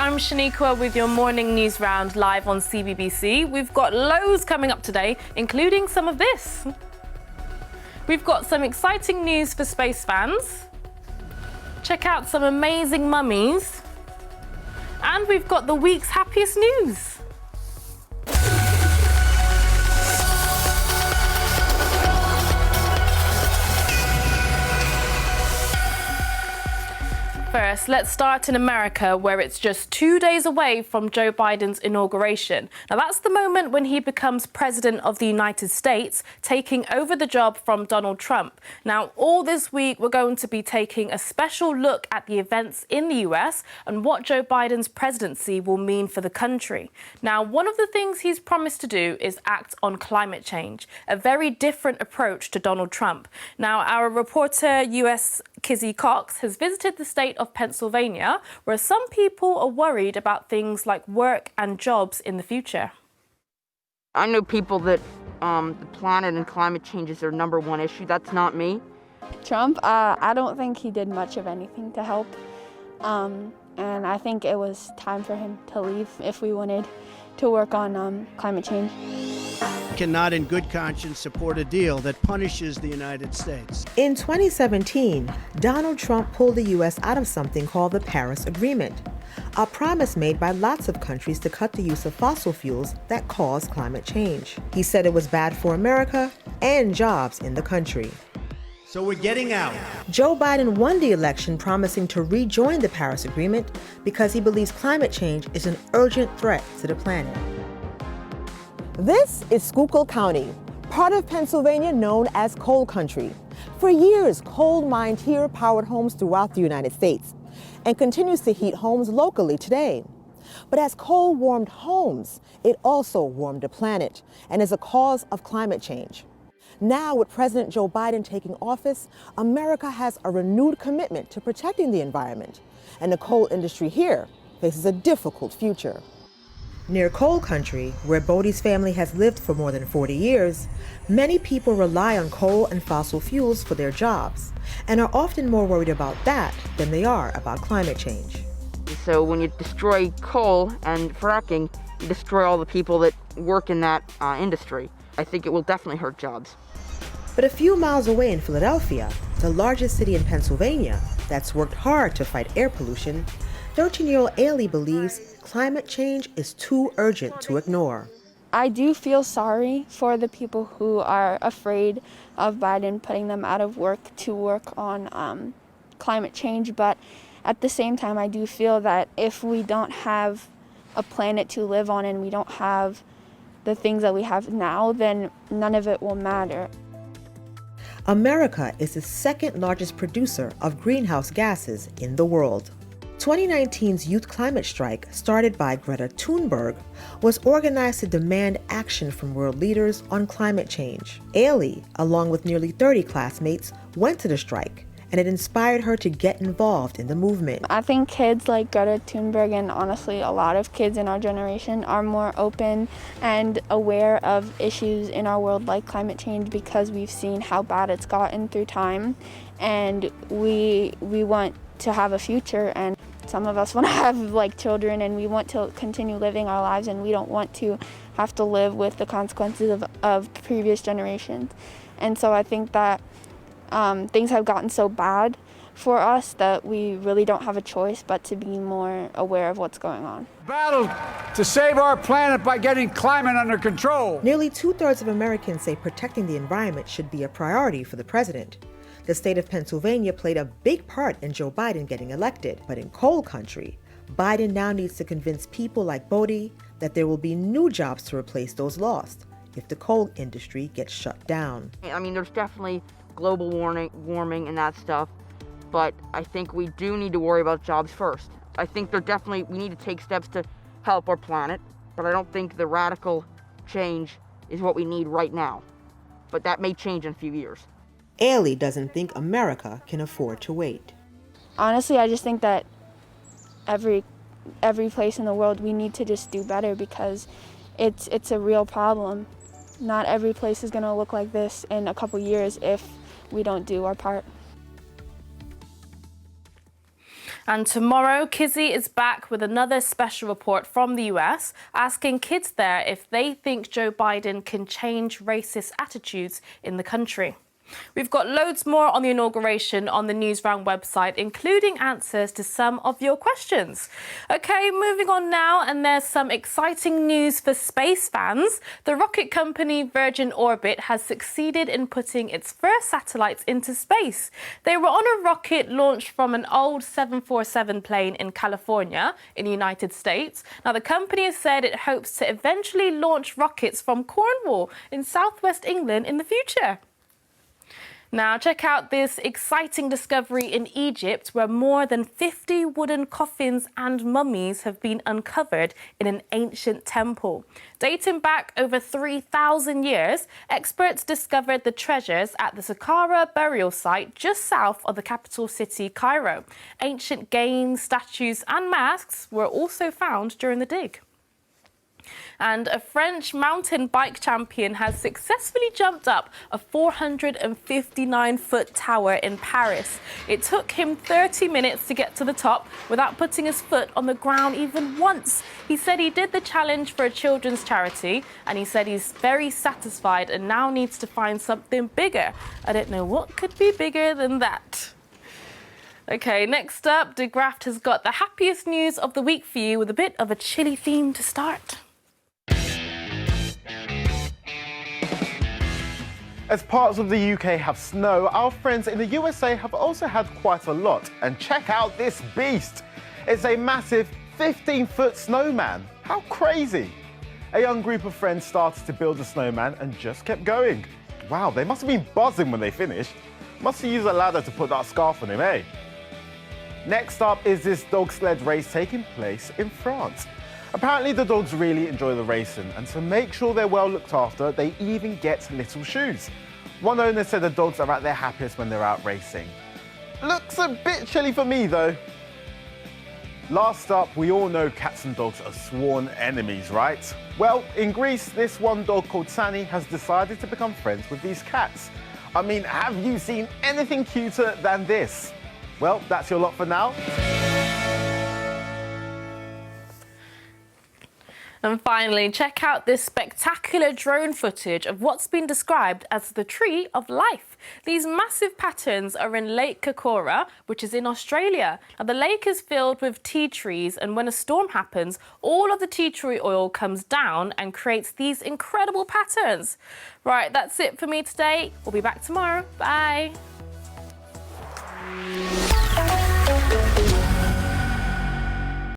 I'm Shaniqua with your morning news round live on CBBC. We've got loads coming up today, including some of this. We've got some exciting news for space fans. Check out some amazing mummies. And we've got the week's happiest news. First, let's start in America, where it's just 2 days away from Joe Biden's inauguration. Now, that's the moment when he becomes president of the United States, taking over the job from Donald Trump. Now, all this week, we're going to be taking a special look at the events in the US and what Joe Biden's presidency will mean for the country. Now, one of the things he's promised to do is act on climate change, a very different approach to Donald Trump. Now, our reporter, US Kizzy Cox, has visited the state of Pennsylvania, where some people are worried about things like work and jobs in the future. I know people that the planet and climate change is their number one issue. That's not me. Trump, I don't think he did much of anything to help. And I think it was time for him to leave if we wanted to work on climate change. Cannot in good conscience support a deal that punishes the United States. In 2017, Donald Trump pulled the U.S. out of something called the Paris Agreement, a promise made by lots of countries to cut the use of fossil fuels that cause climate change. He said it was bad for America and jobs in the country. So we're getting out. Joe Biden won the election promising to rejoin the Paris Agreement because he believes climate change is an urgent threat to the planet. This is Schuylkill County, part of Pennsylvania known as coal country. For years, coal mined here powered homes throughout the United States and continues to heat homes locally today. But as coal warmed homes, it also warmed the planet and is a cause of climate change. Now, with President Joe Biden taking office, America has a renewed commitment to protecting the environment, and the coal industry here faces a difficult future. Near coal country, where Bodie's family has lived for more than 40 years, many people rely on coal and fossil fuels for their jobs and are often more worried about that than they are about climate change. So when you destroy coal and fracking, you destroy all the people that work in that industry. I think it will definitely hurt jobs. But a few miles away in Philadelphia, the largest city in Pennsylvania that's worked hard to fight air pollution, 13-year-old Ailey believes climate change is too urgent to ignore. I do feel sorry for the people who are afraid of Biden putting them out of work to work on climate change, but at the same time, I do feel that if we don't have a planet to live on and we don't have the things that we have now, then none of it will matter. America is the second largest producer of greenhouse gases in the world. 2019's youth climate strike, started by Greta Thunberg, was organized to demand action from world leaders on climate change. Ailey, along with nearly 30 classmates, went to the strike, and it inspired her to get involved in the movement. I think kids like Greta Thunberg, and honestly a lot of kids in our generation, are more open and aware of issues in our world like climate change because we've seen how bad it's gotten through time, and we want to have a future, and some of us want to have like children, and we want to continue living our lives, and we don't want to have to live with the consequences of previous generations. And so I think that things have gotten so bad for us that we really don't have a choice but to be more aware of what's going on. Battle to save our planet by getting climate under control. Nearly 2/3 of Americans say protecting the environment should be a priority for the president. The state of Pennsylvania played a big part in Joe Biden getting elected. But in coal country, Biden now needs to convince people like Bodie that there will be new jobs to replace those lost if the coal industry gets shut down. I mean, there's definitely global warming and that stuff, but I think we do need to worry about jobs first. I think we need to take steps to help our planet, but I don't think the radical change is what we need right now. But that may change in a few years. Ailey doesn't think America can afford to wait. Honestly, I just think that every place in the world we need to just do better because it's a real problem. Not every place is going to look like this in a couple years if we don't do our part. And tomorrow, Kizzy is back with another special report from the US, asking kids there if they think Joe Biden can change racist attitudes in the country. We've got loads more on the inauguration on the Newsround website, including answers to some of your questions. OK, moving on now, and there's some exciting news for space fans. The rocket company Virgin Orbit has succeeded in putting its first satellites into space. They were on a rocket launched from an old 747 plane in California in the United States. Now, the company has said it hopes to eventually launch rockets from Cornwall in southwest England in the future. Now, check out this exciting discovery in Egypt, where more than 50 wooden coffins and mummies have been uncovered in an ancient temple. Dating back over 3,000 years, experts discovered the treasures at the Saqqara burial site just south of the capital city, Cairo. Ancient games, statues and masks were also found during the dig. And a French mountain bike champion has successfully jumped up a 459-foot tower in Paris. It took him 30 minutes to get to the top without putting his foot on the ground even once. He said he did the challenge for a children's charity, and he said he's very satisfied and now needs to find something bigger. I don't know what could be bigger than that. OK, next up, De Graft has got the happiest news of the week for you with a bit of a chilly theme to start. As parts of the UK have snow, our friends in the USA have also had quite a lot. And check out this beast. It's a massive 15-foot snowman. How crazy. A young group of friends started to build a snowman and just kept going. Wow, they must have been buzzing when they finished. Must have used a ladder to put that scarf on him, eh? Next up is this dog sled race taking place in France. Apparently the dogs really enjoy the racing, and to make sure they're well looked after, they even get little shoes. One owner said the dogs are at their happiest when they're out racing. Looks a bit chilly for me though. Last up, we all know cats and dogs are sworn enemies, right? Well, in Greece, this one dog called Sani has decided to become friends with these cats. I mean, have you seen anything cuter than this? Well, that's your lot for now. And finally, check out this spectacular drone footage of what's been described as the Tree of Life. These massive patterns are in Lake Kokora, which is in Australia. Now, the lake is filled with tea trees, and when a storm happens, all of the tea tree oil comes down and creates these incredible patterns. Right, that's it for me today. We'll be back tomorrow. Bye.